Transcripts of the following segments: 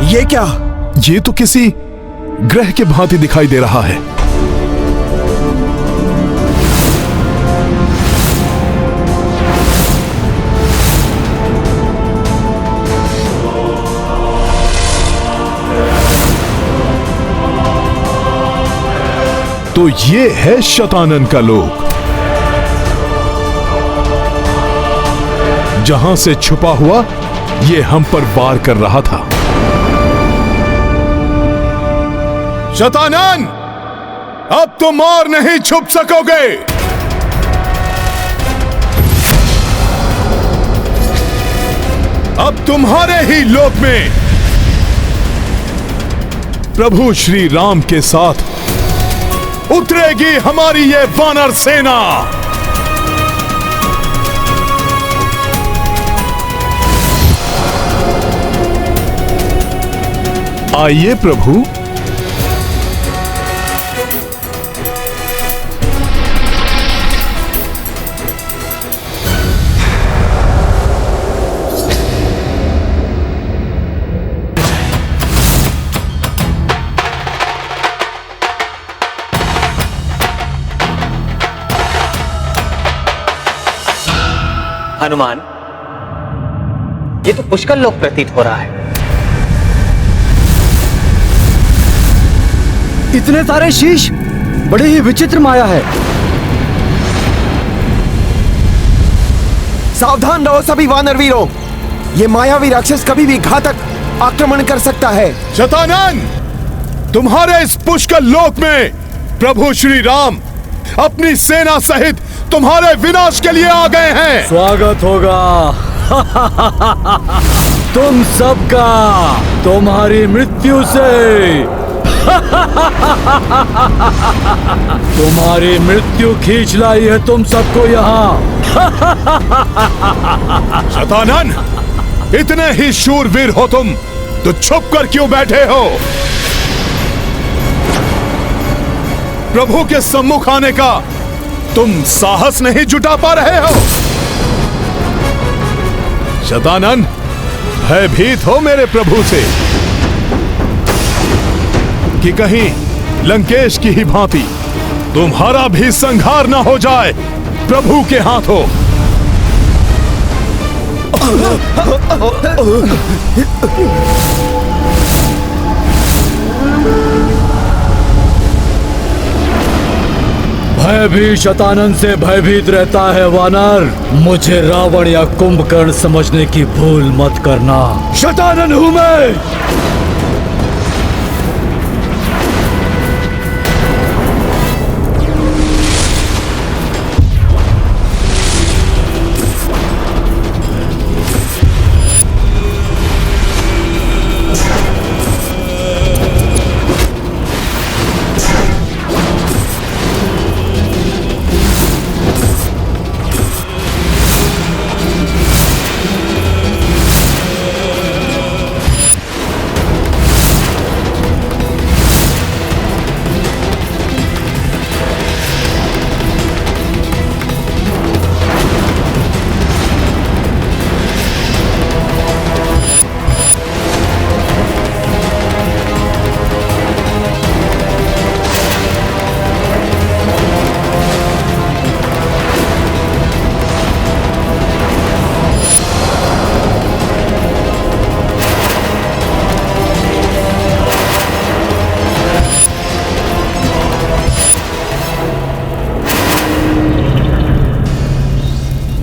ये क्या? ये तो किसी ग्रह के भांति दिखाई दे रहा है। तो ये है शतानन का लोक, जहां से छुपा हुआ ये हम पर वार कर रहा था। शतानन, अब तुम और नहीं छुप सकोगे। अब तुम्हारे ही लोक में प्रभु श्री राम के साथ उतरेगी हमारी ये वानर सेना। आइए प्रभु। हनुमान, ये तो पुष्कर लोक प्रतीत हो रहा है। इतने सारे शीश, बड़ी ही विचित्र माया है। सावधान रहो सभी वानर वीरों, ये मायावी राक्षस कभी भी घातक आक्रमण कर सकता है। शतानन, तुम्हारे इस पुष्कर लोक में प्रभु श्री राम अपनी सेना सहित तुम्हारे विनाश के लिए आ गए हैं। स्वागत होगा तुम सबका तुम्हारी मृत्यु से। तुम्हारी मृत्यु खींच लाई है तुम सबको यहाँ। शतानन, इतने ही शूरवीर हो तुम तो छुप कर क्यों बैठे हो? प्रभु के सम्मुख आने का तुम साहस नहीं जुटा पा रहे हो? शतानन, भयभीत हो मेरे प्रभु से कि कहीं लंकेश की ही भांति तुम्हारा भी संहार न हो जाए प्रभु के हाथों। भय भी शतानन से भयभीत रहता है वानर। मुझे रावण या कुंभकर्ण समझने की भूल मत करना। शतानन हूं मैं।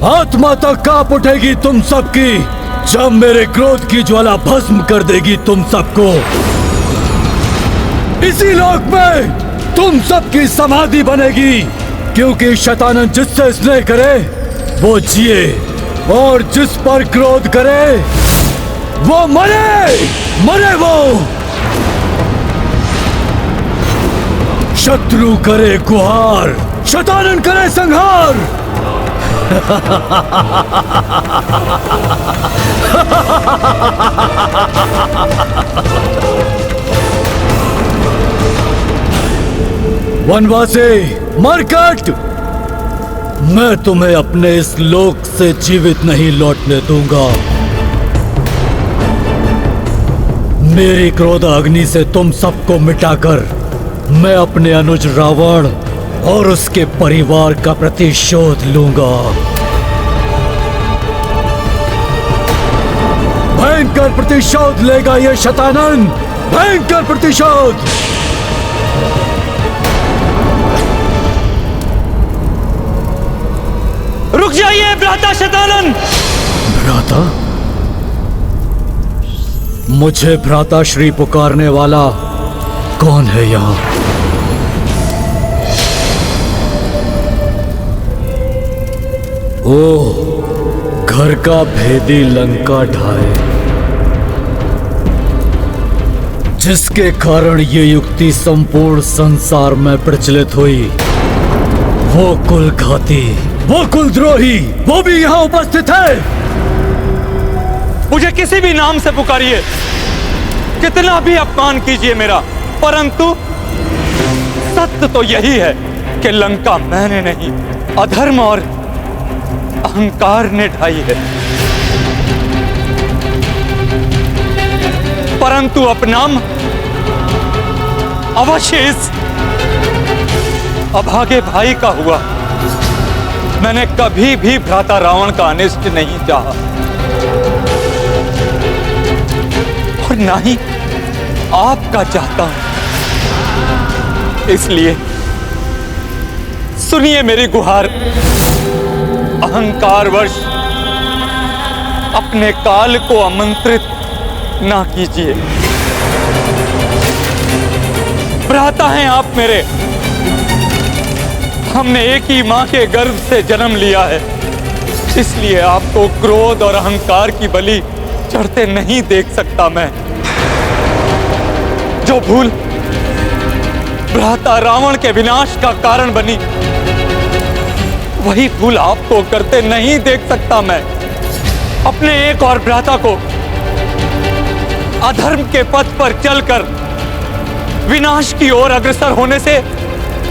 आत्मा तक कांप उठेगी तुम सबकी जब मेरे क्रोध की ज्वाला भस्म कर देगी तुम सबको। इसी लोक में तुम सबकी समाधि बनेगी, क्योंकि शतानन जिससे स्नेह करे वो जिए और जिस पर क्रोध करे वो मरे। मरे वो। शत्रु करे गुहार, शतानन करे संहार। वनवासी मरकट, मैं तुम्हें अपने इस लोक से जीवित नहीं लौटने दूंगा। मेरी क्रोध अग्नि से तुम सबको मिटाकर मैं अपने अनुज रावण और उसके परिवार का प्रतिशोध लूंगा। भयंकर प्रतिशोध लेगा ये शतानन, भयंकर प्रतिशोध। रुक जाइए भ्राता शतानन। भ्राता? मुझे भ्राता श्री पुकारने वाला कौन है यहाँ? ओह, घर का भेदी लंका ढाए, जिसके कारण ये युक्ति संपूर्ण संसार में प्रचलित हुई। वो कुलघाती, वो कुलद्रोही, वो भी यहाँ उपस्थित है। मुझे किसी भी नाम से पुकारिए, कितना भी अपमान कीजिए मेरा, परंतु सत्य तो यही है कि लंका मैंने नहीं, अधर्म और अहंकार ने ढाई है। परंतु अपनाम अवश्य इस अभागे भाई का हुआ। मैंने कभी भी भ्राता रावण का अनिष्ट नहीं चाहा और ना ही आपका चाहता हूं। इसलिए सुनिए मेरी गुहार, अहंकारवश अपने काल को आमंत्रित ना कीजिए। भ्राता हैं आप मेरे, हमने एक ही मां के गर्भ से जन्म लिया है, इसलिए आपको क्रोध और अहंकार की बलि चढ़ते नहीं देख सकता मैं। जो भूल भ्राता रावण के विनाश का कारण बनी, वही भूल आपको करते नहीं देख सकता मैं। अपने एक और भ्राता को अधर्म के पथ पर चलकर विनाश की ओर अग्रसर होने से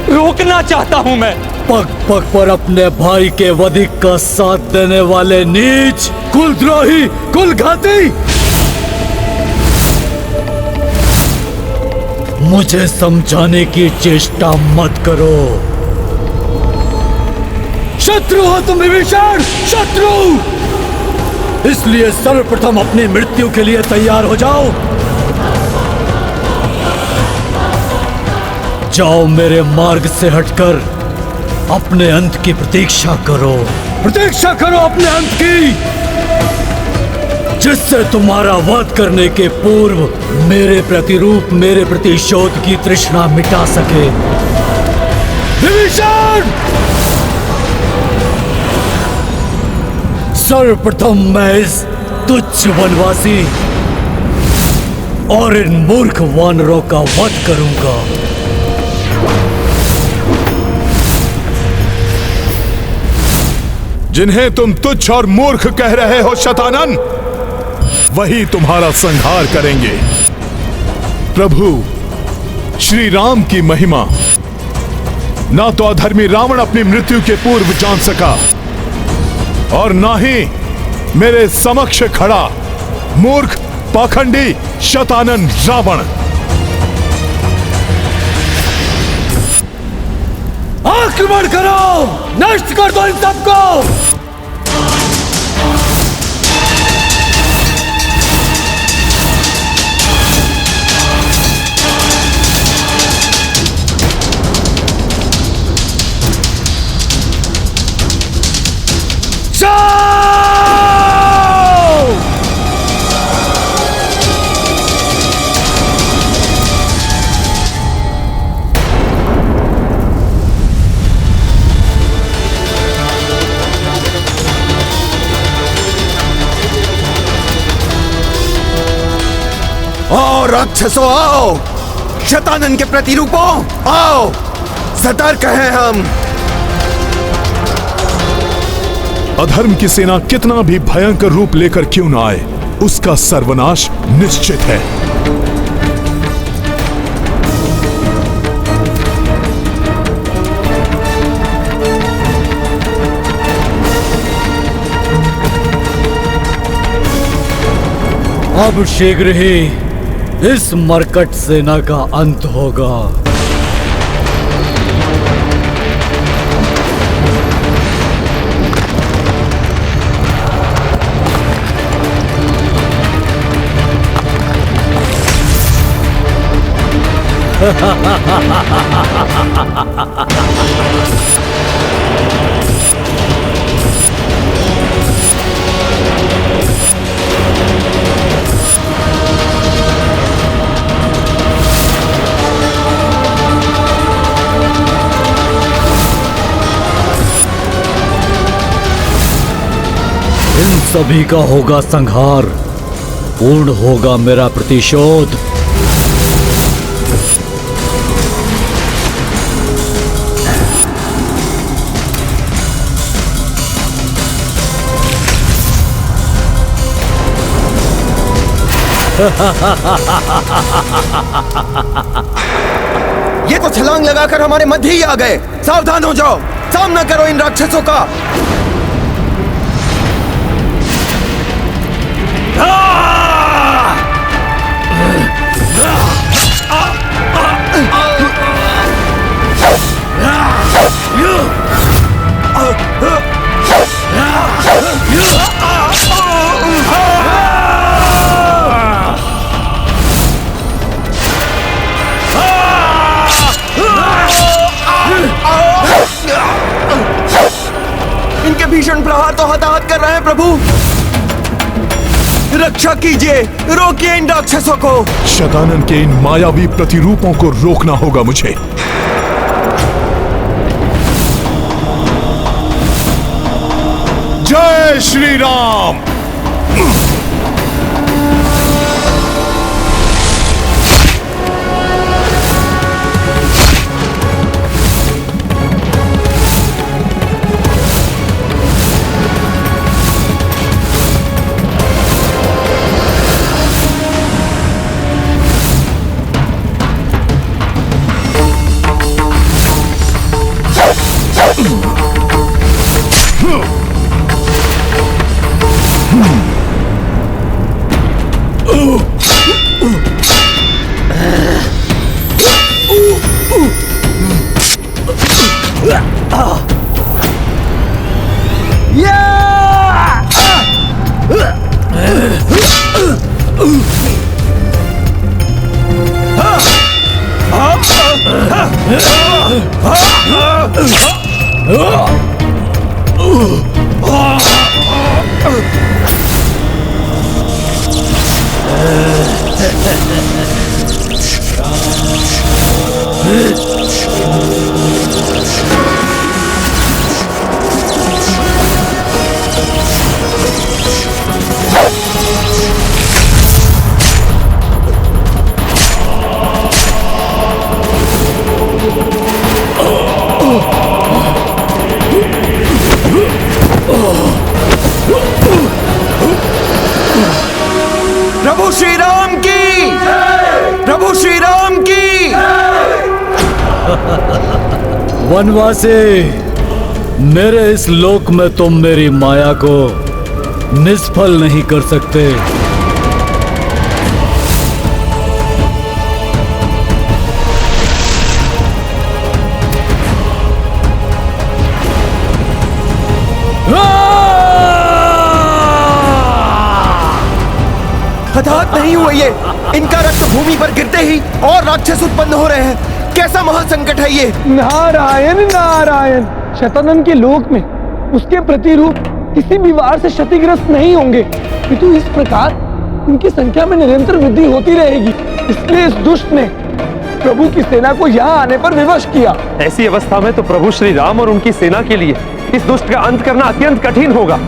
रोकना चाहता हूं मैं। पग पग पर अपने भाई के वधिक का साथ देने वाले नीच, कुलद्रोही, कुलघाती, मुझे समझाने की चेष्टा मत करो। शत्रु हो तुम विभीषण, शत्रु। इसलिए सर्वप्रथम अपनी मृत्यु के लिए तैयार हो जाओ। जाओ, मेरे मार्ग से हटकर अपने अंत की प्रतीक्षा करो। प्रतीक्षा करो अपने अंत की, जिससे तुम्हारा वध करने के पूर्व मेरे प्रतिरूप, मेरे प्रतिशोध की तृष्णा मिटा सके। विभीषण, सर्वप्रथम मैं इस तुच्छ वनवासी और इन मूर्ख वानरों का वध करूंगा। जिन्हें तुम तुच्छ और मूर्ख कह रहे हो शतानन, वही तुम्हारा संहार करेंगे। प्रभु श्री राम की महिमा ना तो अधर्मी रावण अपनी मृत्यु के पूर्व जान सका, और ना ही मेरे समक्ष खड़ा मूर्ख पाखंडी शतानन रावण। आक्रमण करो, नष्ट कर दो इन सबको। आओ राक्षसों, आओ शतानन के प्रतिरूपों, आओ, सतर्क हैं हम। अधर्म की सेना कितना भी भयंकर रूप लेकर क्यों ना आए, उसका सर्वनाश निश्चित है। अब शीघ्र ही इस मरकट सेना का अंत होगा। इन सभी का होगा संहार, पूर्ण होगा मेरा प्रतिशोध। ये तो छलांग लगाकर हमारे मध्य ही आ गए। सावधान हो जाओ, सामना करो इन राक्षसों का। इनके भीषण प्रहार तो हताहत कर रहे हैं प्रभु। रक्षा कीजिए, रोकिए इन राक्षसों को। शतानन के इन मायावी प्रतिरूपों को रोकना होगा मुझे। जय श्री राम। प्रभु श्री राम की, प्रभु श्री राम की। वनवासी, मेरे इस लोक में तुम मेरी माया को निष्फल नहीं कर सकते। हताहत नहीं हुए ये। इनका रक्त भूमि पर गिरते ही और राक्षस उत्पन्न हो रहे हैं। कैसा महासंकट है ये। नारायण नारायण। शतानन के लोक में उसके प्रतिरूप किसी भी वार से क्षतिग्रस्त नहीं होंगे, किंतु इस प्रकार उनकी संख्या में निरंतर वृद्धि होती रहेगी। इसलिए इस दुष्ट ने प्रभु की सेना को यहाँ आने पर विवश किया। ऐसी अवस्था में तो प्रभु श्री राम और उनकी सेना के लिए इस दुष्ट का अंत करना अत्यंत कठिन होगा।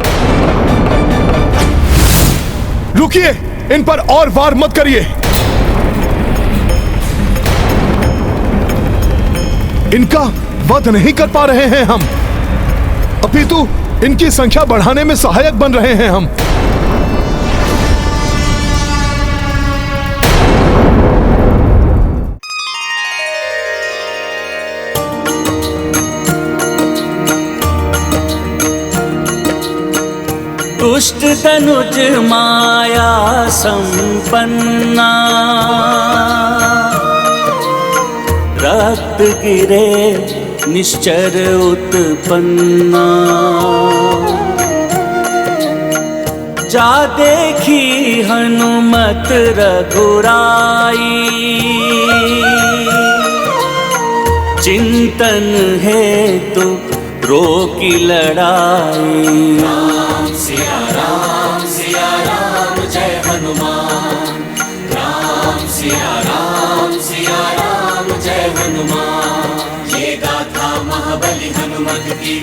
रुकिए, इन पर और वार मत करिए। इनका वध नहीं कर पा रहे हैं हम, अपितु इनकी संख्या बढ़ाने में सहायक बन रहे हैं हम। दुष्ट तनुज माया संपन्ना, रक्त गिरे निश्चर उत्पन्ना। जा देखी हनुमत रघुराई, चिंतन है तो रोकी लड़ाई। राम सिया राम जय हनुमान। राम सिया राम जय हनुमान। ये गाथा महाबली हनुमत की,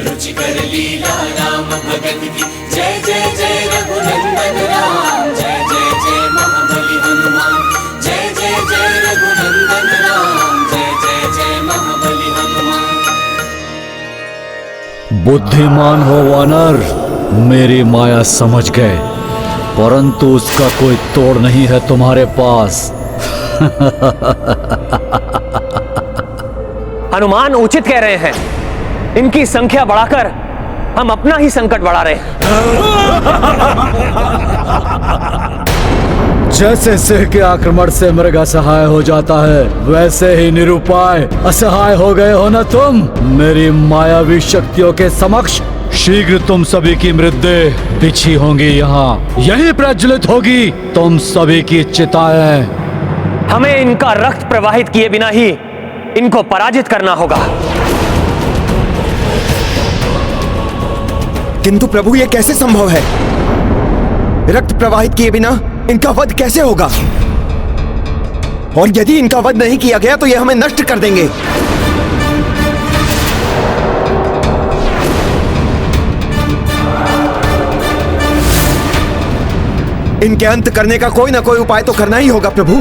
रुचिकर लीला राम भगत की। जय जय जय रघुनंदन राम, जय जय जय महाबली हनुमान। जय जय जय रघुनंदन राम, जय जय जय महाबली हनुमान। बुद्धिमान हो वानर, मेरी माया समझ गए, परंतु उसका कोई तोड़ नहीं है तुम्हारे पास। हनुमान उचित कह रहे हैं। इनकी संख्या बढ़ाकर हम अपना ही संकट बढ़ा रहे हैं। जैसे सिंह के आक्रमण से मृग असहाय हो जाता है, वैसे ही निरुपाय असहाय हो गए हो ना तुम। मेरी मायावी शक्तियों के समक्ष शीघ्र तुम सभी की मृतदेह बिछी होंगी, यहाँ यही प्रज्वलित होगी तुम सभी की चिताएं। हमें इनका रक्त प्रवाहित किए बिना ही इनको पराजित करना होगा। किंतु प्रभु, ये कैसे संभव है? रक्त प्रवाहित किए बिना इनका वध कैसे होगा? और यदि इनका वध नहीं किया गया तो ये हमें नष्ट कर देंगे। इनके अंत करने का कोई ना कोई उपाय तो करना ही होगा प्रभु।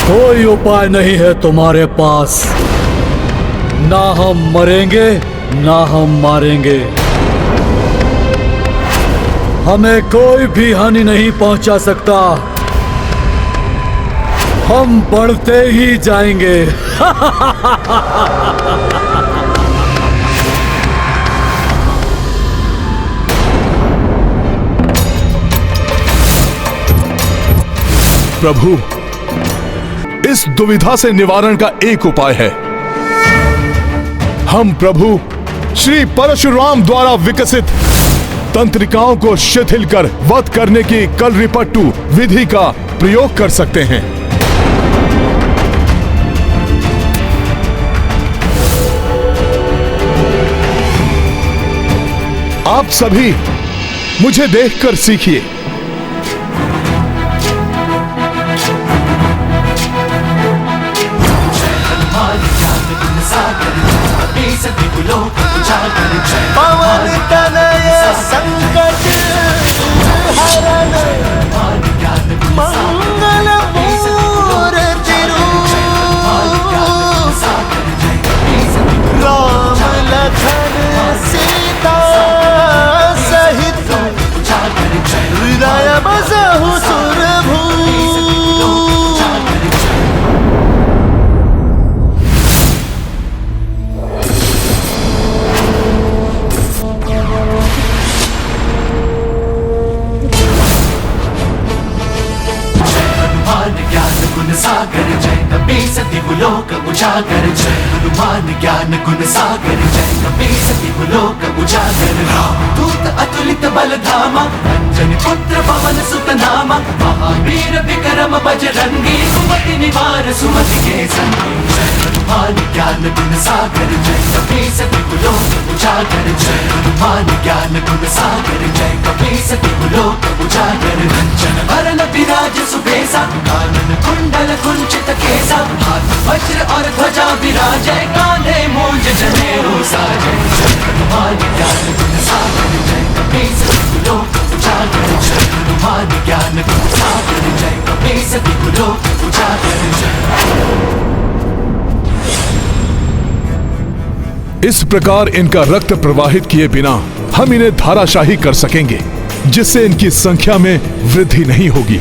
कोई उपाय नहीं है तुम्हारे पास। ना हम मरेंगे ना हम मारेंगे, हमें कोई भी हानि नहीं पहुंचा सकता। हम बढ़ते ही जाएंगे। प्रभु, इस दुविधा से निवारण का एक उपाय है। हम प्रभु श्री परशुराम द्वारा विकसित तंत्रिकाओं को शिथिल कर वध करने की कलरिपट्टू विधि का प्रयोग कर सकते हैं। आप सभी मुझे देखकर सीखिए। पवन तनय संकट हरण, मंगल मूर्ति रूप, राम लखन सीता सहित हृदय बसहु सुरभू। सागर जय कपीस दिवलोक उजागर, जय हनुमान ज्ञान गुण सागर, जय कपीस दिवलोक उजागर। दूत अतुलित बल धामा, अंजनी पुत्र पवन सुत नामा, महावीर विक्रम बजरंगी, सुमति निवार सुमति के संगी। जय हनुमान ज्ञान गुण सागर, जय कपीस दिवलोक उजागर, जय हनुमान ज्ञान गुण सागर, जय कपीस दिवलोक उजागर। कंचन बरन विराज सुबेसा, कानन कुंडल कुंचित केसा, हाथ वज्र और ध्वजा विराजै, कांधे मूंज जनेऊ साजै। जय हनुमान ज्ञान गुण सागर, जय कपीस दिवलोक उजागर, जय हनुमान ज्ञान गुण सागर, जय कपीस दिवलोक उजागर। इस प्रकार इनका रक्त प्रवाहित किए बिना हम इन्हें धाराशाही कर सकेंगे, जिससे इनकी संख्या में वृद्धि नहीं होगी।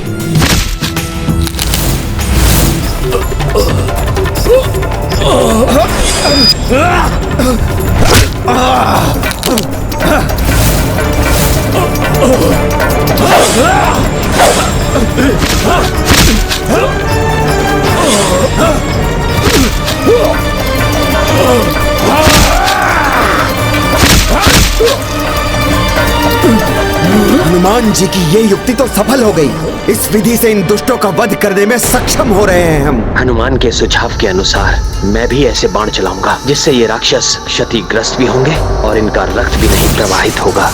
हनुमान जी की ये युक्ति तो सफल हो गई। इस विधि से इन दुष्टों का वध करने में सक्षम हो रहे हैं हम। हनुमान के सुझाव के अनुसार मैं भी ऐसे बाण चलाऊंगा जिससे ये राक्षस क्षतिग्रस्त भी होंगे और इनका रक्त भी नहीं प्रवाहित होगा।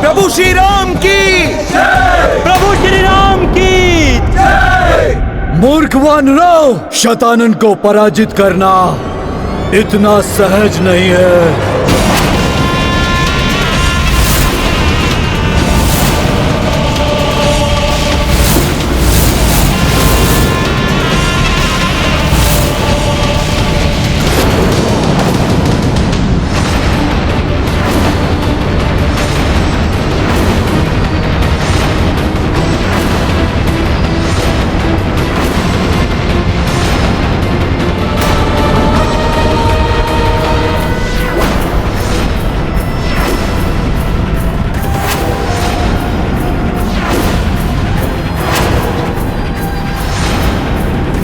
प्रभु श्री राम की, प्रभु श्री राम की। मूर्ख वानरों, शतानन को पराजित करना इतना सहज नहीं है।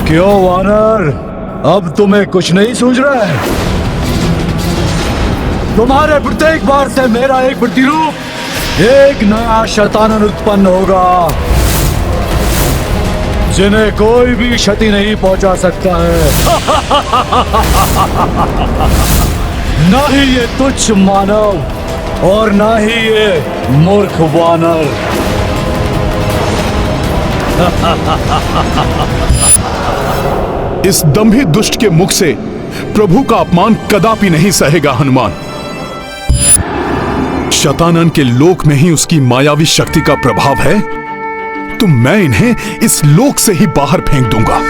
क्यों वानर, अब तुम्हें कुछ नहीं सूझ रहा है? तुम्हारे प्रत्येक बार से मेरा एक प्रतिरूप, एक नया शतानन उत्पन्न होगा जिन्हें कोई भी क्षति नहीं पहुंचा सकता है। ना ही ये तुच्छ मानव और ना ही ये मूर्ख वानर। इस दंभी दुष्ट के मुख से प्रभु का अपमान कदापि नहीं सहेगा हनुमान। शतानन के लोक में ही उसकी मायावी शक्ति का प्रभाव है, तो मैं इन्हें इस लोक से ही बाहर फेंक दूंगा।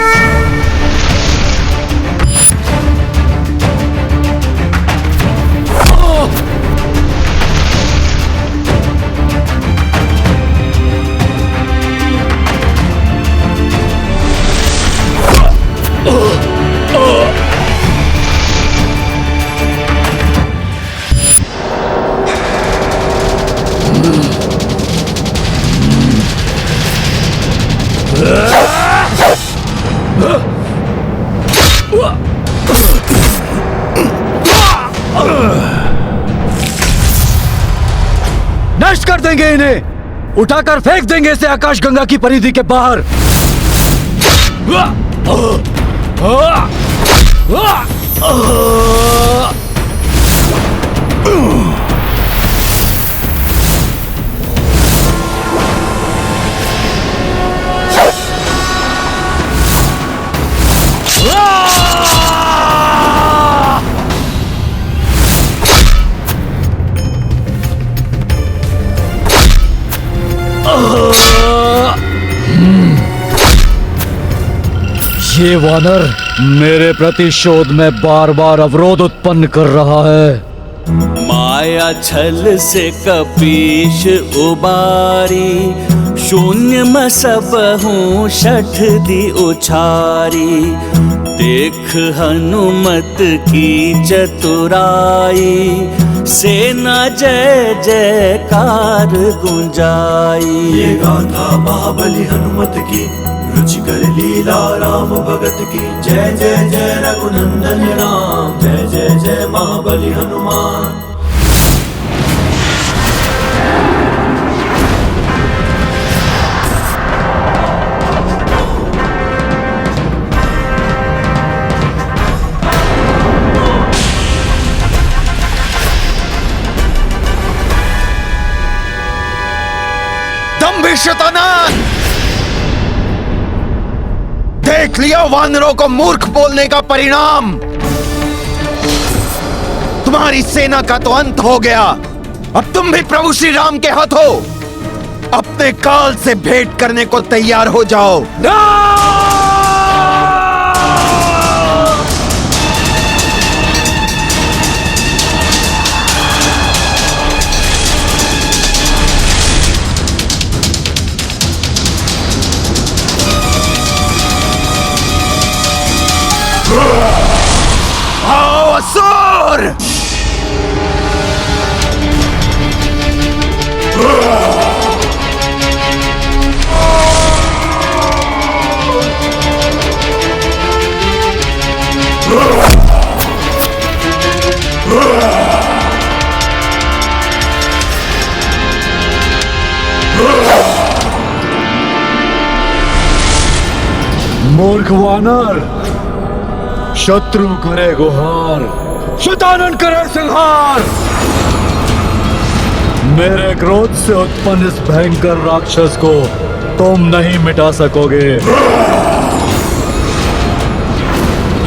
नष्ट कर देंगे इन्हें, उठाकर फेंक देंगे इसे आकाश गंगा की परिधि के बाहर। ये वानर मेरे प्रतिशोध में बार बार अवरोध उत्पन्न कर रहा है। माया छल से कपीश उबारी, शून्य में सब हूँ शठ दी उछारी। देख हनुमत की चतुराई, सेना जय जयकार गुंजाई। ये गाथा महाबली हनुमत की, रुचिकर लीला राम भगत की। जय जय जय रघुनंदन राम, जय जय जय महाबली हनुमान। दंभी शतानन, देख लिया वानरों को मूर्ख बोलने का परिणाम। तुम्हारी सेना का तो अंत हो गया। अब तुम भी प्रभु श्री राम के हाथों अपने काल से भेंट करने को तैयार हो जाओ। और मूर्ख वानर, शत्रु करे गुहार, शैतानन करे संहार। मेरे क्रोध से उत्पन्न इस भयंकर राक्षस को तुम नहीं मिटा सकोगे।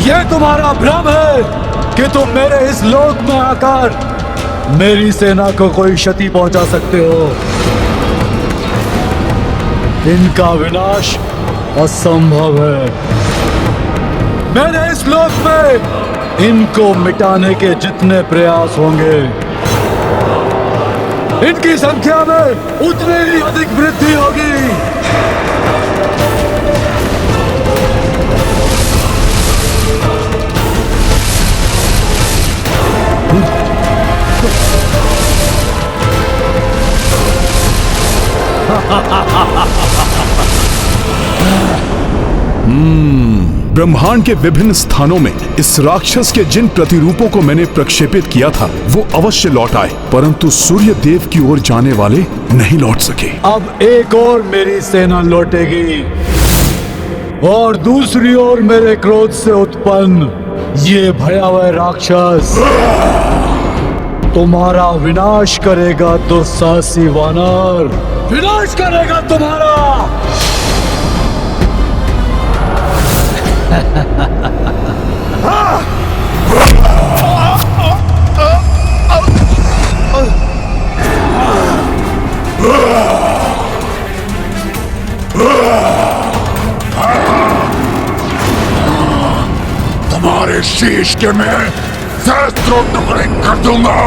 यह तुम्हारा भ्रम है कि तुम मेरे इस लोक में आकर मेरी सेना को कोई क्षति पहुंचा सकते हो। इनका विनाश असंभव है। मेरे इस लोक में इनको मिटाने के जितने प्रयास होंगे, इनकी संख्या में उतनी ही अधिक वृद्धि होगी। ब्रह्मांड के विभिन्न स्थानों में इस राक्षस के जिन प्रतिरूपों को मैंने प्रक्षेपित किया था वो अवश्य लौट आए, परंतु सूर्य देव की ओर जाने वाले नहीं लौट सके। अब एक और मेरी सेना लौटेगी और दूसरी ओर मेरे क्रोध से उत्पन्न ये भयावह राक्षस तुम्हारा विनाश करेगा। दुस्साहसी वानर, विनाश करेगा तुम्हारा। तुम्हारे शीश के मैं सहस्त्रों टुकड़े कर दूंगा।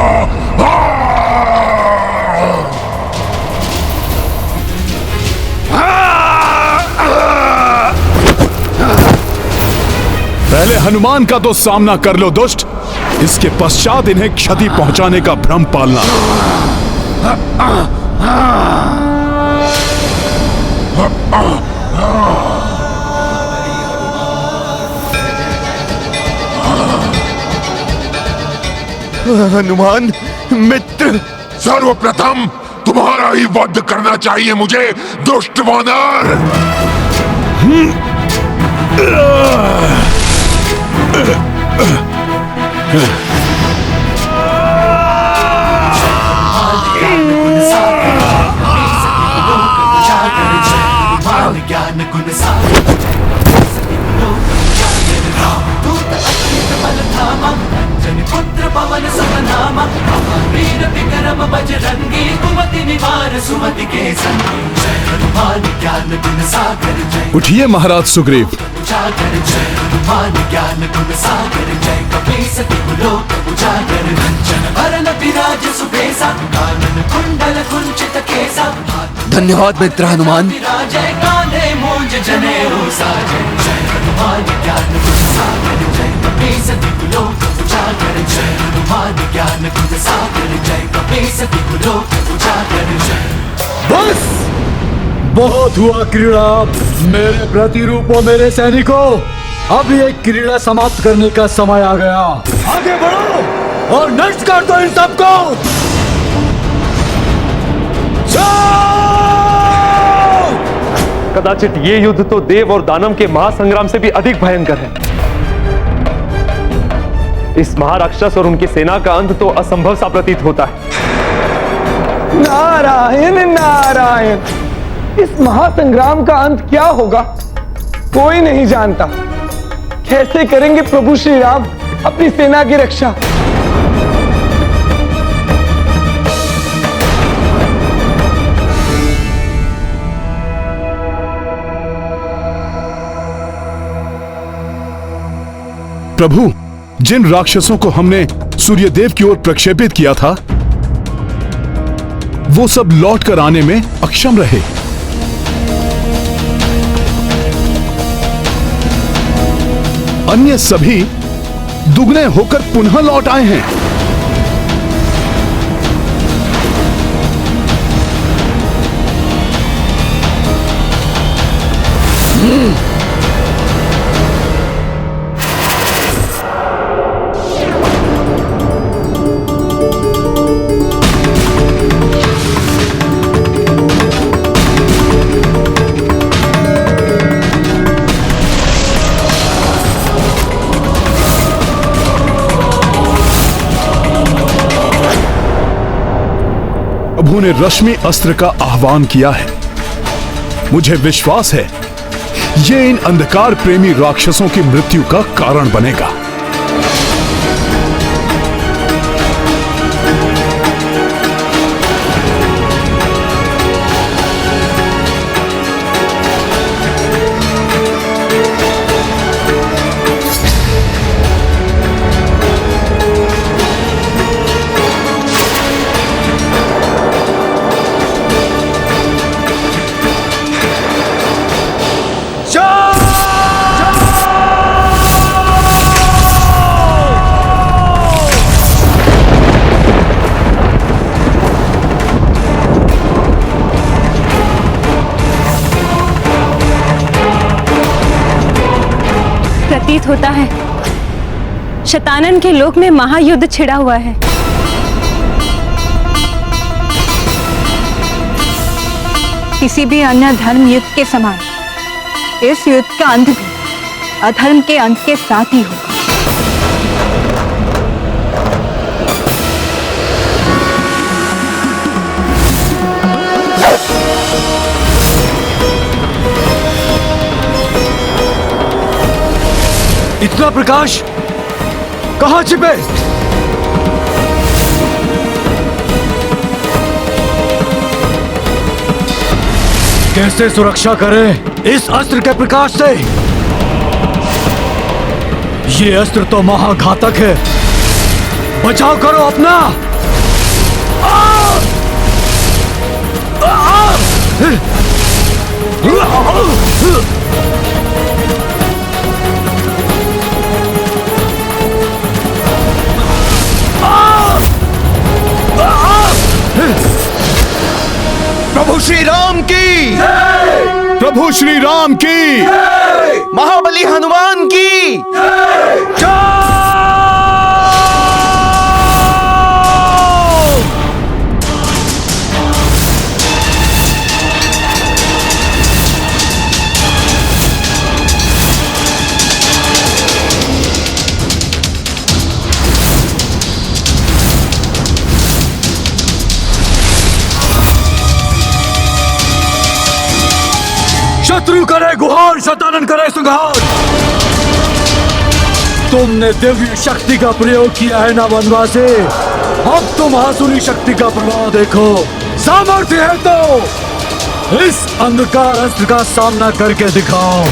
पहले हनुमान का तो सामना कर लो दुष्ट, इसके पश्चात इन्हें क्षति पहुंचाने का भ्रम पालना। हनुमान मित्र, सर्वप्रथम तुम्हारा ही वध करना चाहिए मुझे, दुष्ट वानर। ज्ञान गुण सागर पुत्र पवन सतनामा वीर विक्रम बजरंगी कुमति निवार सुमति के संगी। जय हनुमान ज्ञान गुण सागर जय। उठिए महाराज सुग्रीव। उजागर जय हनुमान ज्ञान गुण सागर जय। कपीस तिहुलोक उजागर रंजन भरन विराज सुबेसा कानन कुंडल कुंचित केसा। धन्यवाद मित्र हनुमान। जय कान्हे मूंज जनेऊ साजय। जय हनुमान ज्ञान गुण सागर जय। कपीस तिहुलोक उजागर जय हनुमान ज्ञान गुण सागर जय। कपीस तिहुलोक उजागर जय। बस बहुत हुआ क्रीड़ा। मेरे प्रतिरूपों, मेरे सैनिकों, अब ये क्रीड़ा समाप्त करने का समय आ गया। आगे बढ़ो और नष्ट कर दो इन सबको। कदाचित ये युद्ध तो देव और दानव के महासंग्राम से भी अधिक भयंकर है। इस महाराक्षस और उनकी सेना का अंत तो असंभव सा प्रतीत होता है। नारायण नारायण, इस महासंग्राम का अंत क्या होगा कोई नहीं जानता। कैसे करेंगे प्रभु श्री राम अपनी सेना की रक्षा। प्रभु, जिन राक्षसों को हमने सूर्यदेव की ओर प्रक्षेपित किया था वो सब लौट कर आने में अक्षम रहे। अन्य सभी दुगने होकर पुनः लौट आए हैं। प्रभु ने रश्मि अस्त्र का आह्वान किया है। मुझे विश्वास है ये इन अंधकार प्रेमी राक्षसों की मृत्यु का कारण बनेगा। प्रतीत होता है शतानन के लोक में महायुद्ध छिड़ा हुआ है। किसी भी अन्य धर्म युद्ध के समान इस युद्ध का अंत भी अधर्म के अंत के साथ ही होगा। इतना प्रकाश कहां छिपे? कैसे सुरक्षा करें इस अस्त्र के प्रकाश से? ये अस्त्र तो महाघातक है। बचाव करो अपना। प्रभु श्री राम की, प्रभु श्री राम की, महाबली हनुमान की शत्रु करे गुहार, शतानन करे संहार। तुमने दिव्य शक्ति का प्रयोग किया है ना वनवासी, अब तुम आसुरी शक्ति का प्रभाव देखो। सामर्थ्य है तो इस अंधकार अस्त्र का सामना करके दिखाओ।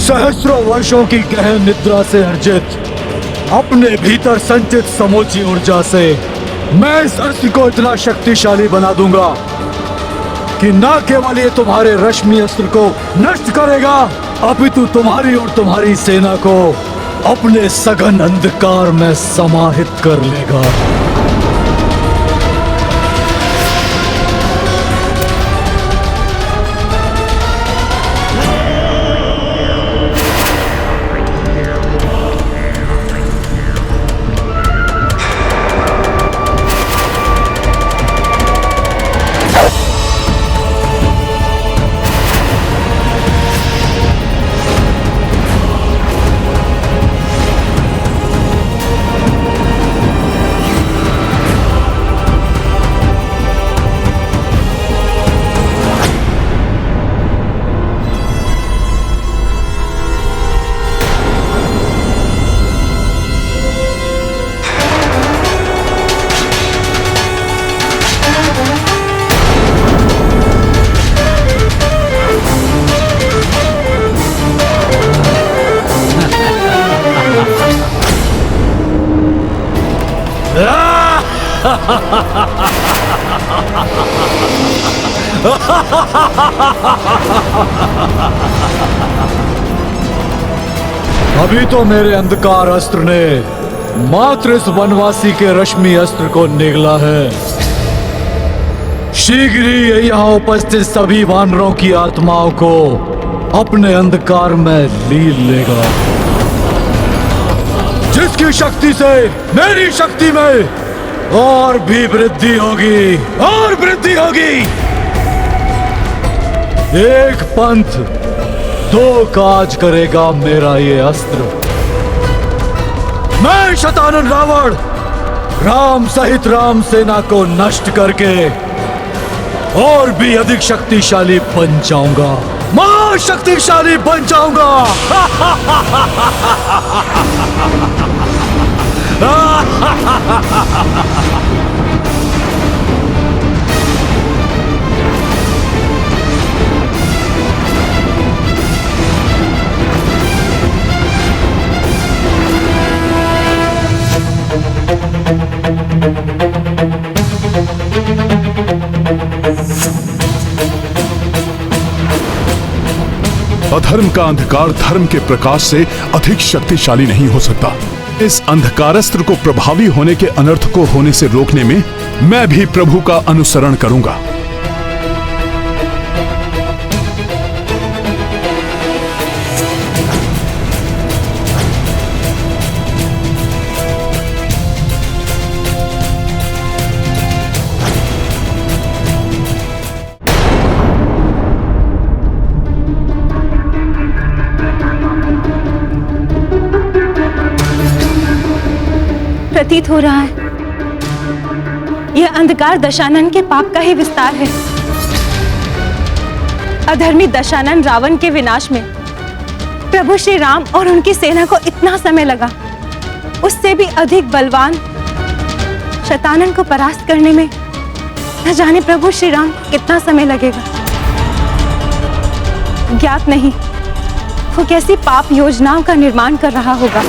सहस्रों वर्षों की गहन निद्रा से अर्जित अपने भीतर संचित समूची ऊर्जा से मैं इस अस्त्र को इतना शक्तिशाली बना दूंगा कि न केवल ये तुम्हारे रश्मि अस्त्र को नष्ट करेगा, अपितु तुम्हारी और तुम्हारी सेना को अपने सघन अंधकार में समाहित कर लेगा। अभी तो मेरे अंधकार अस्त्र ने मात्र इस वनवासी के रश्मि अस्त्र को निगला है। शीघ्र ही ये यहाँ उपस्थित सभी वानरों की आत्माओं को अपने अंधकार में लीन लेगा, जिसकी शक्ति से मेरी शक्ति में और भी वृद्धि होगी, और वृद्धि होगी। एक पंथ दो काज करेगा मेरा ये अस्त्र। मैं शतानन रावण राम सहित राम सेना को नष्ट करके और भी अधिक शक्तिशाली बन जाऊंगा, महाशक्तिशाली बन जाऊंगा। अधर्म का अंधकार धर्म के प्रकाश से अधिक शक्तिशाली नहीं हो सकता। इस अंधकारस्त्र को प्रभावी होने के अनर्थ को होने से रोकने में मैं भी प्रभु का अनुसरण करूंगा। प्रतीत हो रहा है यह अंधकार दशानन के पाप का ही विस्तार है। अधर्मी दशानन रावण के विनाश में प्रभु श्री राम और उनकी सेना को इतना समय लगा, उससे भी अधिक बलवान शतानन को परास्त करने में न जाने प्रभु श्री राम को कितना समय लगेगा। ज्ञात नहीं वो कैसी पाप योजनाओं का निर्माण कर रहा होगा।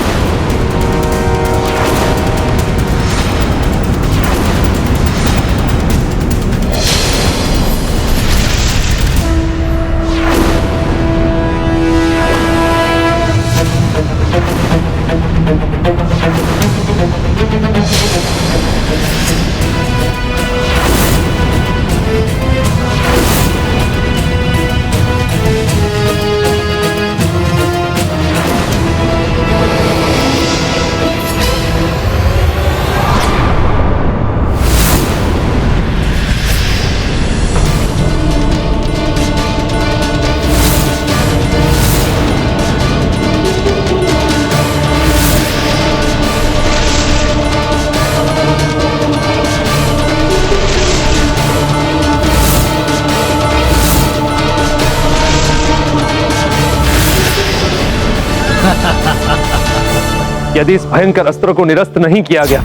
यदि इस भयंकर अस्त्र को निरस्त नहीं किया गया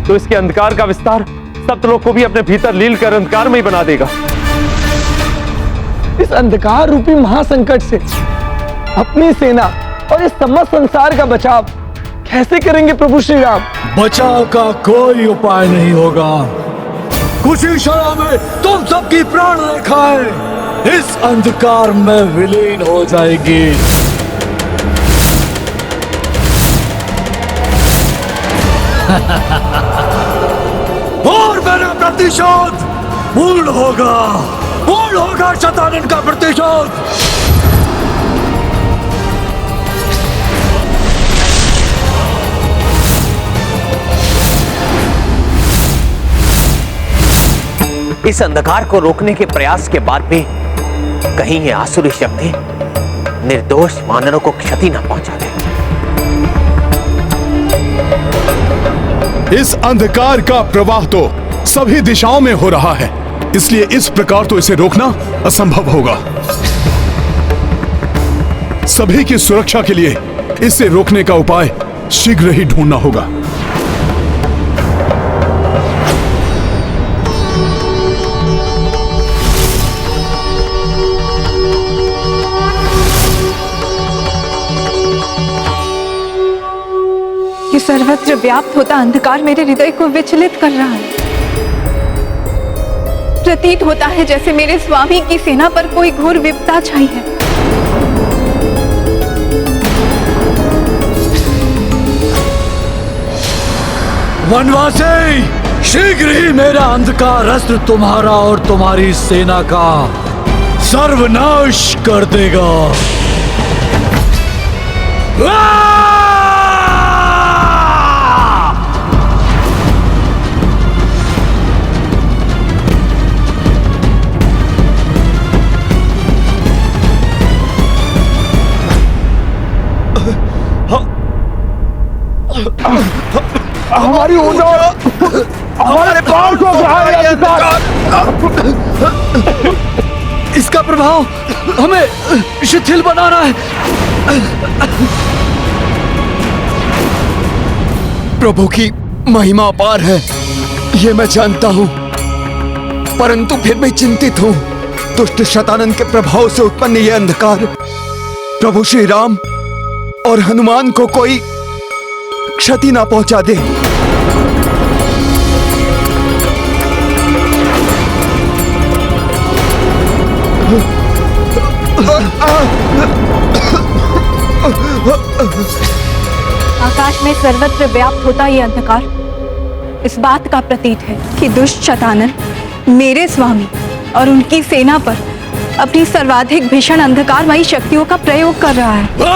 तो इसके अंधकार का विस्तार सप्तलोक को भी अपने भीतर लील कर अंधकार में ही बना देगा। इस अंधकार रूपी महासंकट से अपनी सेना और इस समस्त संसार का बचाव कैसे करेंगे प्रभु श्री राम? बचाव का कोई उपाय नहीं होगा। कुछ ही क्षणों में तुम सबकी प्राण रेखाएं इस अंधकार में विलीन हो जाएगी। और मेरा प्रतिशोध पूर्ण होगा शतानन का प्रतिशोध। इस अंधकार को रोकने के प्रयास के बाद भी कहीं ये आसुरी शक्ति निर्दोष वानरों को क्षति न पहुंचा दे। इस अंधकार का प्रवाह तो सभी दिशाओं में हो रहा है, इसलिए इस प्रकार तो इसे रोकना असंभव होगा। सभी की सुरक्षा के लिए इसे रोकने का उपाय शीघ्र ही ढूंढना होगा। ये सर्वत्र व्याप्त होता अंधकार मेरे हृदय को विचलित कर रहा है। प्रतीत होता है जैसे मेरे स्वामी की सेना पर कोई घोर विपदा छाई है। वनवासी, शीघ्र ही मेरा अंधकार अस्त्र तुम्हारा और तुम्हारी सेना का सर्वनाश कर देगा। हमारी ऊर्जा, हमारे प्राण को इसका प्रभाव हमें शिथिल बनाना है। प्रभु की महिमा अपार है, ये मैं जानता हूं, परंतु फिर भी चिंतित हूं। दुष्ट शतानन के प्रभाव से उत्पन्न यह अंधकार प्रभु श्री राम और हनुमान को कोई क्षति ना पहुंचा दे। आकाश में सर्वत्र व्याप्त होता ये अंधकार इस बात का प्रतीत है कि दुष्ट शतानन मेरे स्वामी और उनकी सेना पर अपनी सर्वाधिक भीषण अंधकारमयी शक्तियों का प्रयोग कर रहा है।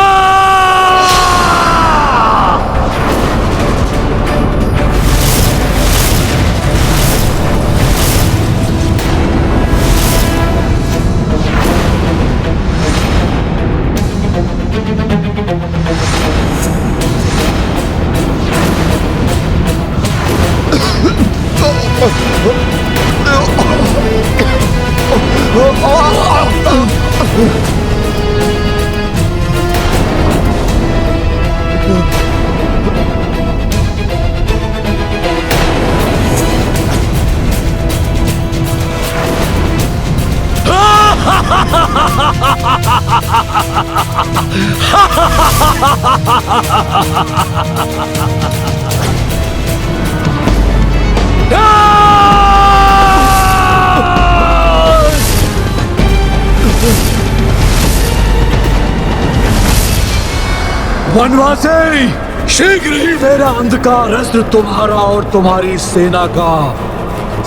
वनवासी, शीघ्र ही मेरा अंधकार अस्त्र तुम्हारा और तुम्हारी सेना का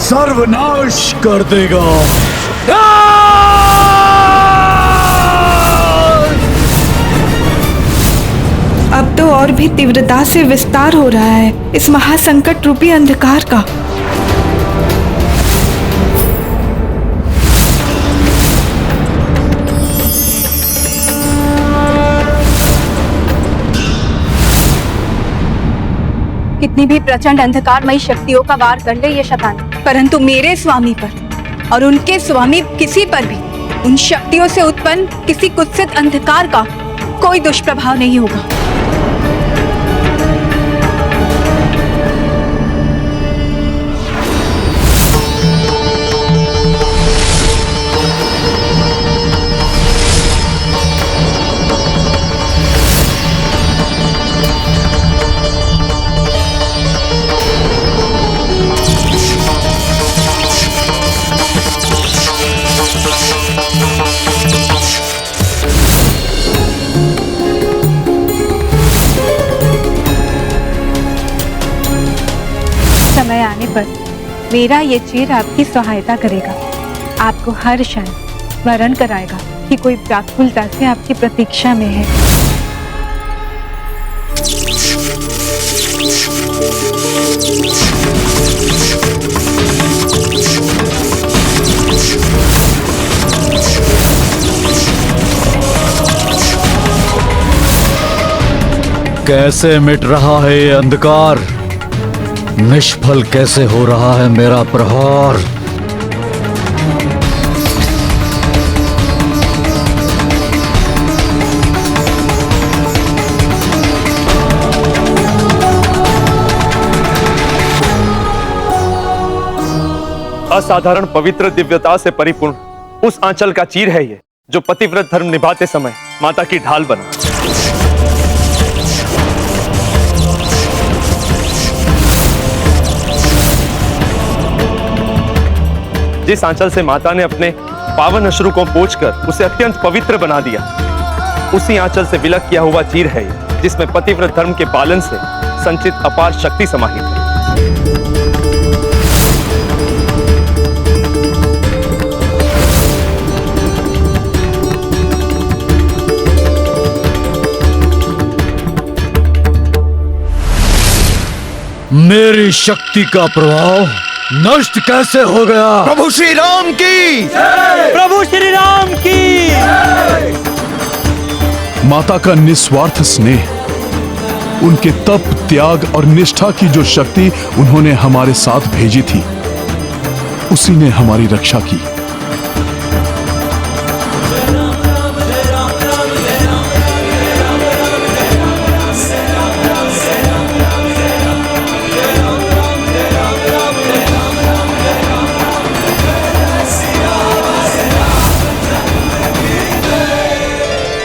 सर्वनाश कर देगा। अब तो और भी तीव्रता से विस्तार हो रहा है इस महासंकट रूपी अंधकार का। कितनी भी प्रचंड अंधकारमयी शक्तियों का वार कर ले ये शतान, परंतु मेरे स्वामी पर और उनके स्वामी किसी पर भी उन शक्तियों से उत्पन्न किसी कुत्सित अंधकार का कोई दुष्प्रभाव नहीं होगा। समय आने पर मेरा ये चीर आपकी सहायता करेगा, आपको हर क्षण स्मरण कराएगा कि कोई व्याकुलता से आपकी प्रतीक्षा में है। कैसे मिट रहा है ये अंधकार, निष्फल कैसे हो रहा है मेरा प्रहार। असाधारण पवित्र दिव्यता से परिपूर्ण उस आंचल का चीर है ये, जो पतिव्रत धर्म निभाते समय माता की ढाल बना। जिस आंचल से माता ने अपने पावन अश्रु को पोंछकर उसे अत्यंत पवित्र बना दिया, उसी आंचल से विलक किया हुआ चीर है ये, जिसमें पतिव्रत धर्म के पालन से संचित अपार शक्ति समाहित है। मेरी शक्ति का प्रभाव नष्ट कैसे हो गया? प्रभु श्री राम की, प्रभु श्री राम की। माता का निस्वार्थ स्नेह, उनके तप, त्याग और निष्ठा की जो शक्ति उन्होंने हमारे साथ भेजी थी, उसी ने हमारी रक्षा की।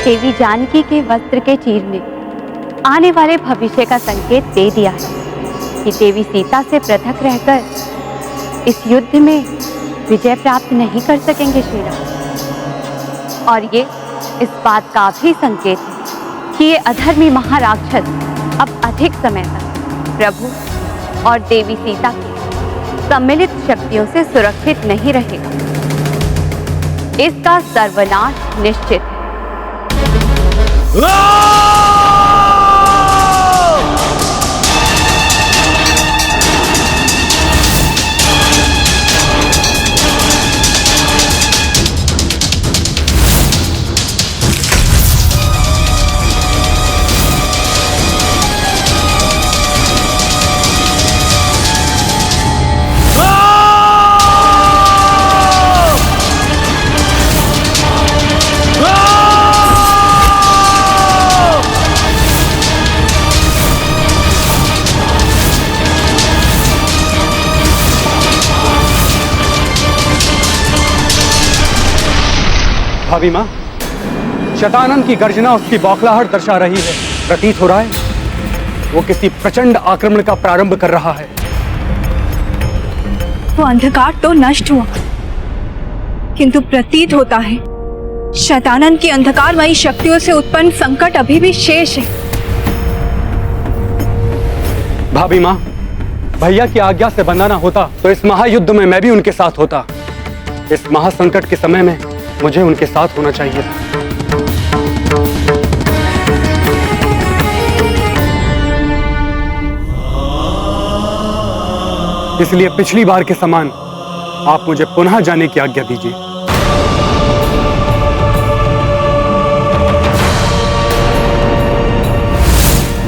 देवी जानकी के वस्त्र के चीरने आने वाले भविष्य का संकेत दे दिया है कि देवी सीता से पृथक रहकर इस युद्ध में विजय प्राप्त नहीं कर सकेंगे श्री राम। और ये इस बात का भी संकेत है कि ये अधर्मी महाराक्षस अब अधिक समय तक प्रभु और देवी सीता की सम्मिलित शक्तियों से सुरक्षित नहीं रहेगा। इसका सर्वनाश निश्चित है। भाभी माँ, शतानन की गर्जना उसकी बौखलाहट दर्शा रही है। प्रतीत हो रहा है वो किसी प्रचंड आक्रमण का प्रारंभ कर रहा है। वो अंधकार तो नष्ट हुआ, किंतु प्रतीत होता है शतानन की अंधकारमयी शक्तियों से उत्पन्न संकट अभी भी शेष है। भाभी माँ, भैया की आज्ञा से बंधा ना होता तो इस महायुद्ध में मैं भी उनके साथ होता। इस महासंकट के समय में मुझे उनके साथ होना चाहिए था। इसलिए पिछली बार के समान आप मुझे पुनः जाने की आज्ञा दीजिए।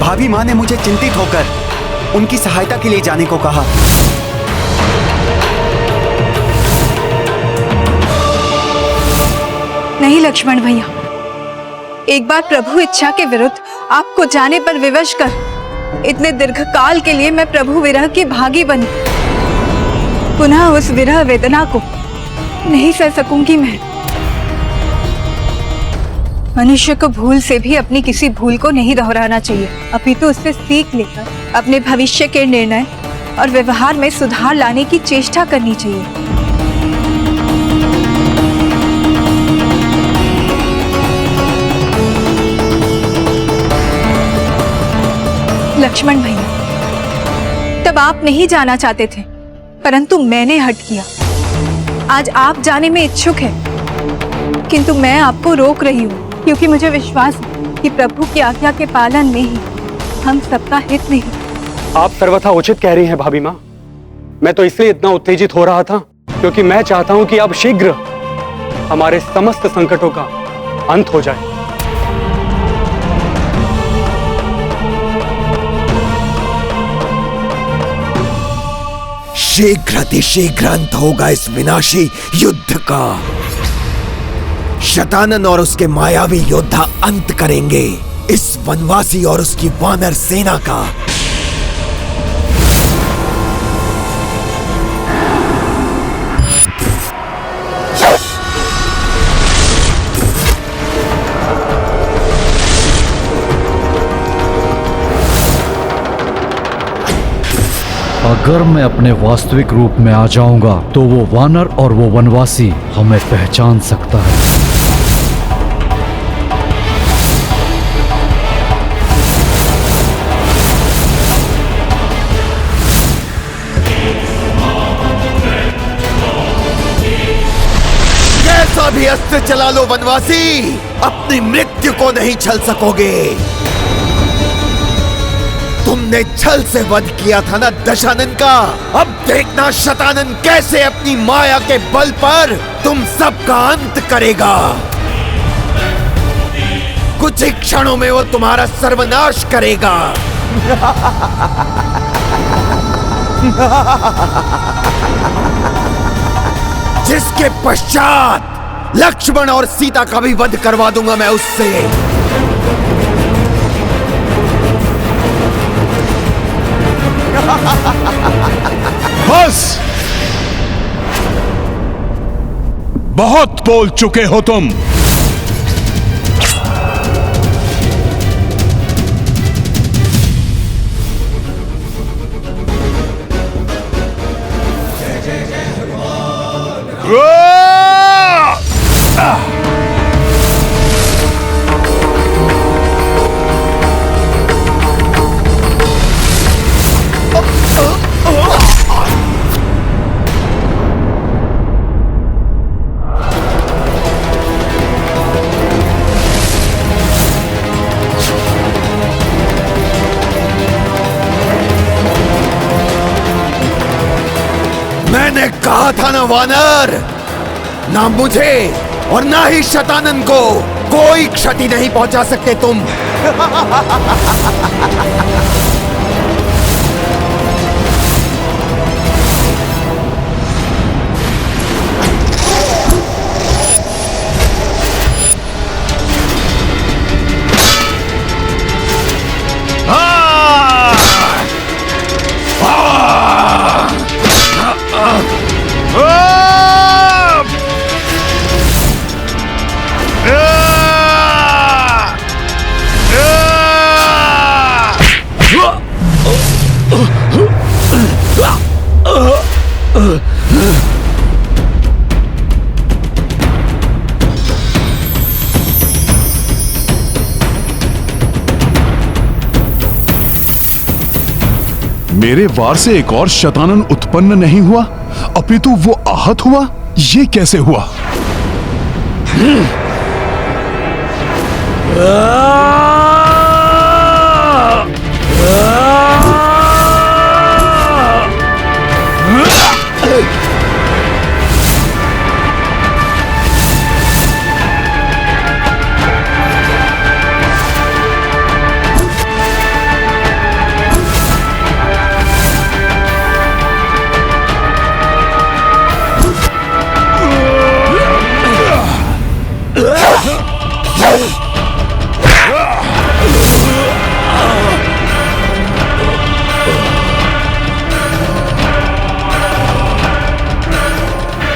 भाभी माँ ने मुझे चिंतित होकर उनकी सहायता के लिए जाने को कहा। नहीं लक्ष्मण भैया, एक बार प्रभु इच्छा के विरुद्ध आपको जाने पर विवश कर इतने दीर्घकाल के लिए मैं प्रभु विरह की भागी बनी। पुनः उस विरह वेदना को नहीं सह सकूंगी मैं। मनुष्य को भूल से भी अपनी किसी भूल को नहीं दोहराना चाहिए, अपितु उससे सीख लेकर अपने भविष्य के निर्णय और व्यवहार में सुधार लाने की चेष्टा करनी चाहिए। लक्ष्मण भैया, तब आप नहीं जाना चाहते थे, परंतु मैंने हट किया। आज आप जाने में इच्छुक हैं, किंतु मैं आपको रोक रही हूँ, क्योंकि मुझे विश्वास है कि प्रभु की आज्ञा के पालन में ही हम सबका हित नहीं। आप सर्वथा उचित कह रही हैं भाभी माँ। मैं तो इसलिए इतना उत्तेजित हो रहा था क्योंकि मैं चाहता हूँ कि अब शीघ्र हमारे समस्त संकटों का अंत हो जाए। शीघ्र अंत होगा इस विनाशी युद्ध का। शतानन और उसके मायावी योद्धा अंत करेंगे इस वनवासी और उसकी वानर सेना का। अगर अगर मैं अपने वास्तविक रूप में आ जाऊंगा तो वो वानर और वो वनवासी हमें पहचान सकता है। कैसा भी अस्त्र चला लो वनवासी, अपनी मृत्यु को नहीं छल सकोगे। तुमने छल से वध किया था ना दशानन का, अब देखना शतानन कैसे अपनी माया के बल पर तुम सबका अंत करेगा। कुछ ही क्षणों में वो तुम्हारा सर्वनाश करेगा। जिसके पश्चात लक्ष्मण और सीता का भी वध करवा दूंगा मैं उससे। बस, बहुत बोल चुके हो तुम। मैंने कहा था ना वानर, ना मुझे और ना ही शतानन को कोई क्षति नहीं पहुंचा सकते तुम। मेरे वार से एक और शतानन उत्पन्न नहीं हुआ, अपितु वो आहत हुआ। ये कैसे हुआ?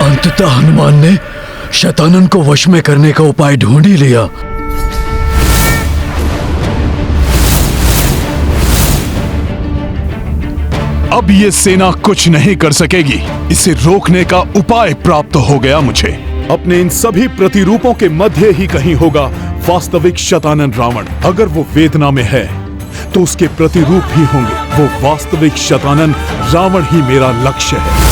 अंततः हनुमान ने शतानन को वश में करने का उपाय ढूंढ ही लिया। अब ये सेना कुछ नहीं कर सकेगी। इसे रोकने का उपाय प्राप्त हो गया मुझे। अपने इन सभी प्रतिरूपों के मध्य ही कहीं होगा वास्तविक शतानन रावण। अगर वो वेदना में है तो उसके प्रतिरूप ही होंगे। वो वास्तविक शतानन रावण ही मेरा लक्ष्य है।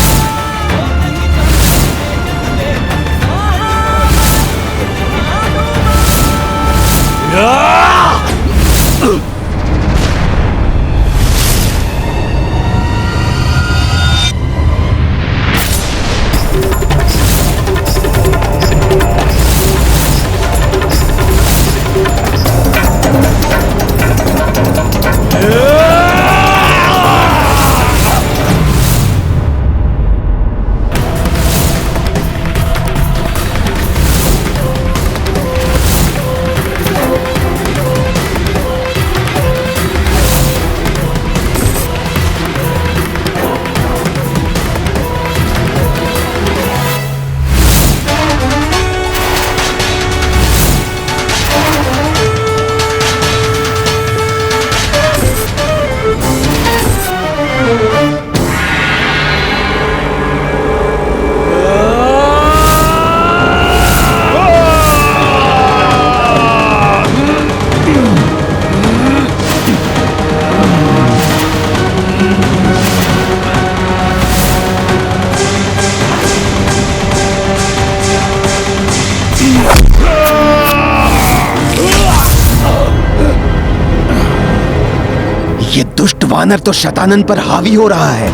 ये दुष्ट वानर तो शतानन पर हावी हो रहा है।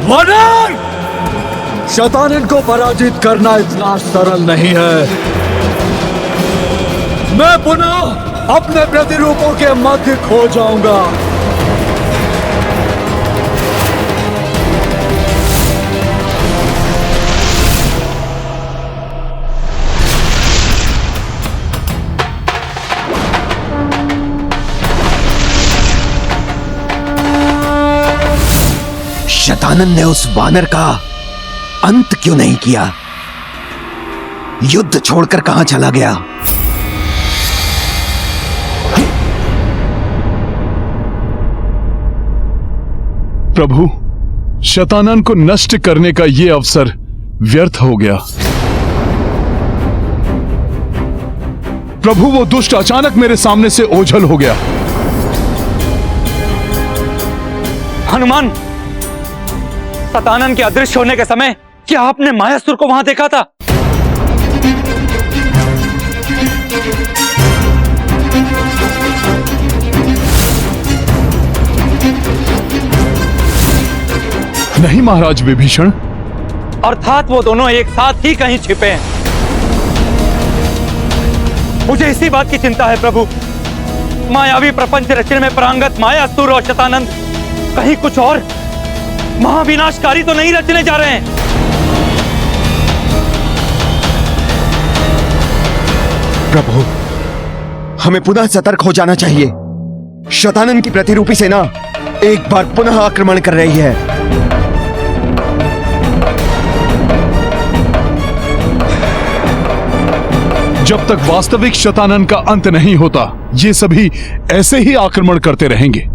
वानर! शतानन को पराजित करना इतना सरल नहीं है। मैं पुनः अपने प्रतिरूपों के मध्य खो जाऊंगा। शतानन ने उस वानर का अंत क्यों नहीं किया? युद्ध छोड़कर कहां चला गया? प्रभु, शतानन को नष्ट करने का यह अवसर व्यर्थ हो गया। प्रभु, वो दुष्ट अचानक मेरे सामने से ओझल हो गया। हनुमान, शतानन के अदृश्य होने के समय क्या आपने मायासुर को वहां देखा था? नहीं महाराज विभीषण। अर्थात वो दोनों एक साथ ही कहीं छिपे हैं। मुझे इसी बात की चिंता है प्रभु। मायावी प्रपंच रचने में प्रांगत मायासुर और शतानंद कहीं कुछ और महाविनाशकारी तो नहीं रचने जा रहे हैं? प्रभु, हमें पुनः सतर्क हो जाना चाहिए। शतानन की प्रतिरूपी सेना एक बार पुनः आक्रमण कर रही है। जब तक वास्तविक शतानन का अंत नहीं होता, ये सभी ऐसे ही आक्रमण करते रहेंगे।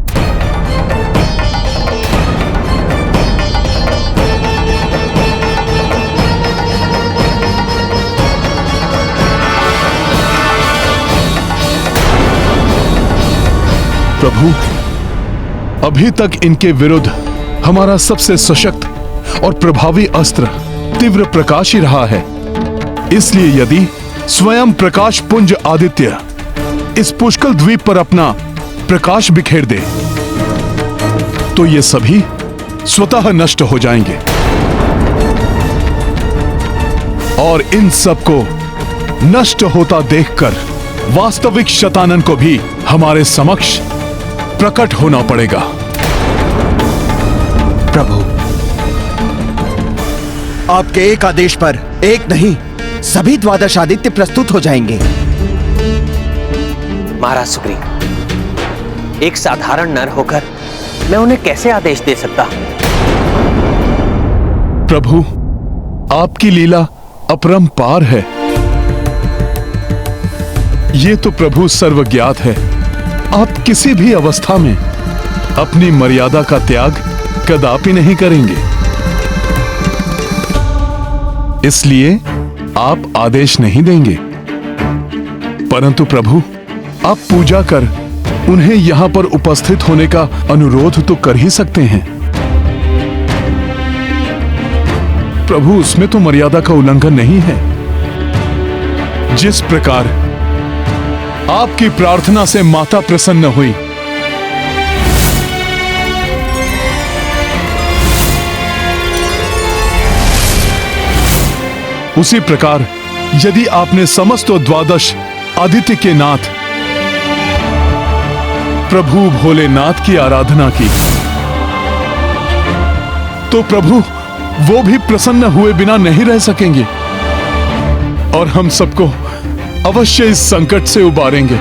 प्रभु, अभी तक इनके विरुद्ध हमारा सबसे सशक्त और प्रभावी अस्त्र तीव्र प्रकाश ही रहा है। इसलिए यदि स्वयं प्रकाश पुंज आदित्य इस पुष्कल द्वीप पर अपना प्रकाश बिखेर दे, तो ये सभी स्वतः नष्ट हो जाएंगे और इन सबको नष्ट होता देखकर वास्तविक शतानन को भी हमारे समक्ष प्रकट होना पड़ेगा। प्रभु, आपके एक आदेश पर एक नहीं सभी द्वादश आदित्य प्रस्तुत हो जाएंगे। महाराज सुग्रीव, एक साधारण नर होकर मैं उन्हें कैसे आदेश दे सकता? प्रभु, आपकी लीला अपरंपार है। ये तो प्रभु सर्वज्ञात है। आप किसी भी अवस्था में अपनी मर्यादा का त्याग कदापि नहीं करेंगे। इसलिए आप आदेश नहीं देंगे, परंतु प्रभु, आप पूजा कर उन्हें यहां पर उपस्थित होने का अनुरोध तो कर ही सकते हैं। प्रभु, उसमें तो मर्यादा का उल्लंघन नहीं है। जिस प्रकार आपकी प्रार्थना से माता प्रसन्न हुई, उसी प्रकार यदि आपने समस्त द्वादश आदित्य के नाथ प्रभु भोलेनाथ की आराधना की, तो प्रभु वो भी प्रसन्न हुए बिना नहीं रह सकेंगे और हम सबको अवश्य इस संकट से उबारेंगे।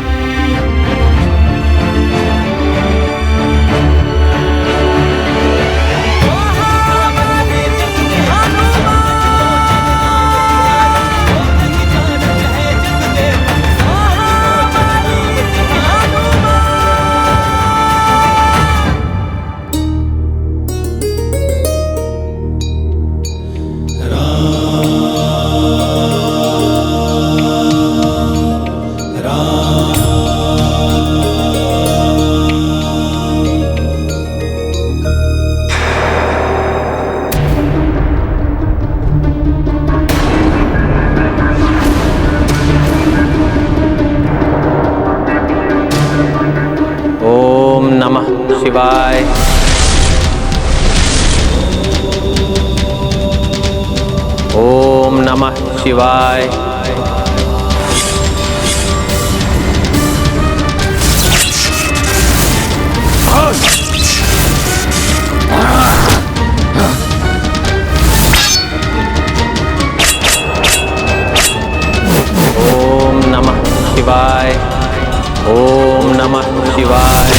राम नमः शिवाय। ओम नमः शिवाय। ओम नमः शिवाय।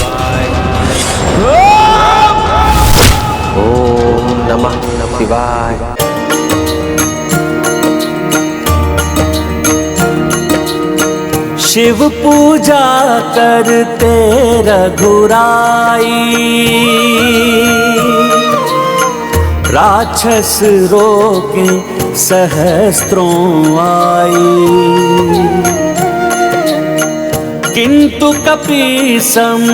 ओम नमः शिवाय। शिव पूजा करते रघुराई, राक्षस रोके सहस्त्रों आई। किंतु कपीसम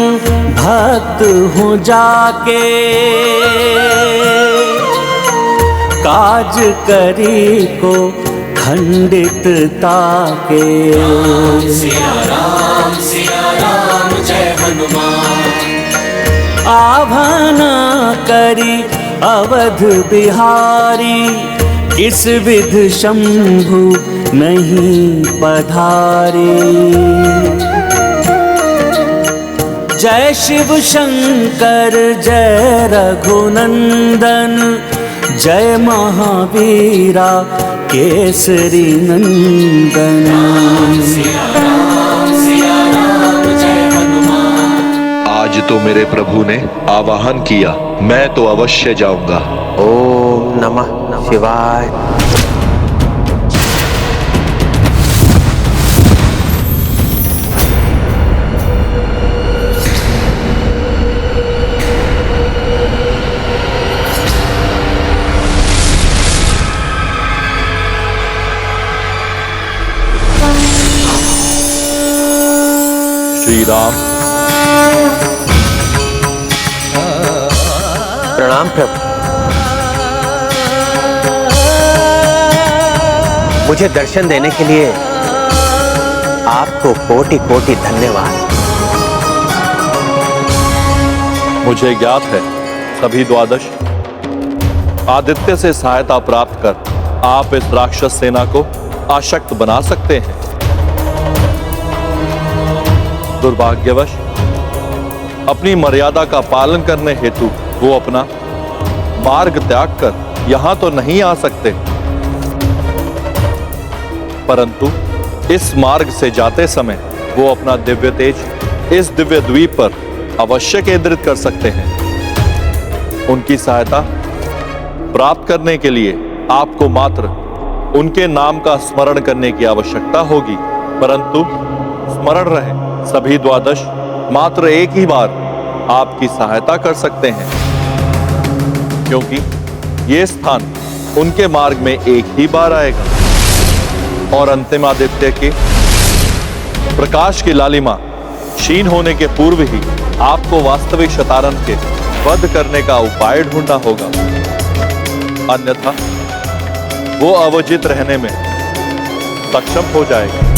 भक्त हूँ जाके, काज करी को खंडित ताके। सिया राम जय हनुमान। आभाना करी अवध बिहारी, किस विध शंभु नहीं पधारे। जय शिव शंकर जय रघुनंदन, जय महावीरा केसरी नंदन। सिया राम जय हनुमान। आज तो मेरे प्रभु ने आवाहन किया, मैं तो अवश्य जाऊंगा। ओम नमः शिवाय। श्री राम। प्रणाम प्रभु। मुझे दर्शन देने के लिए आपको कोटि कोटि धन्यवाद। मुझे ज्ञात है सभी द्वादश आदित्य से सहायता प्राप्त कर आप इस राक्षस सेना को आशक्त बना सकते हैं। दुर्भाग्यवश अपनी मर्यादा का पालन करने हेतु वो अपना मार्ग त्याग कर यहां तो नहीं आ सकते, परंतु इस मार्ग से जाते समय वो अपना दिव्य तेज इस दिव्य द्वीप पर अवश्य केंद्रित कर सकते हैं। उनकी सहायता प्राप्त करने के लिए आपको मात्र उनके नाम का स्मरण करने की आवश्यकता होगी, परंतु स्मरण रहे सभी द्वादश मात्र एक ही बार आपकी सहायता कर सकते हैं, क्योंकि ये स्थान उनके मार्ग में एक ही बार आएगा और अंतिम आदित्य के प्रकाश की लालिमा क्षीण होने के पूर्व ही आपको वास्तविक शतानन के वध करने का उपाय ढूंढना होगा, अन्यथा वो अवजित रहने में सक्षम हो जाएगा।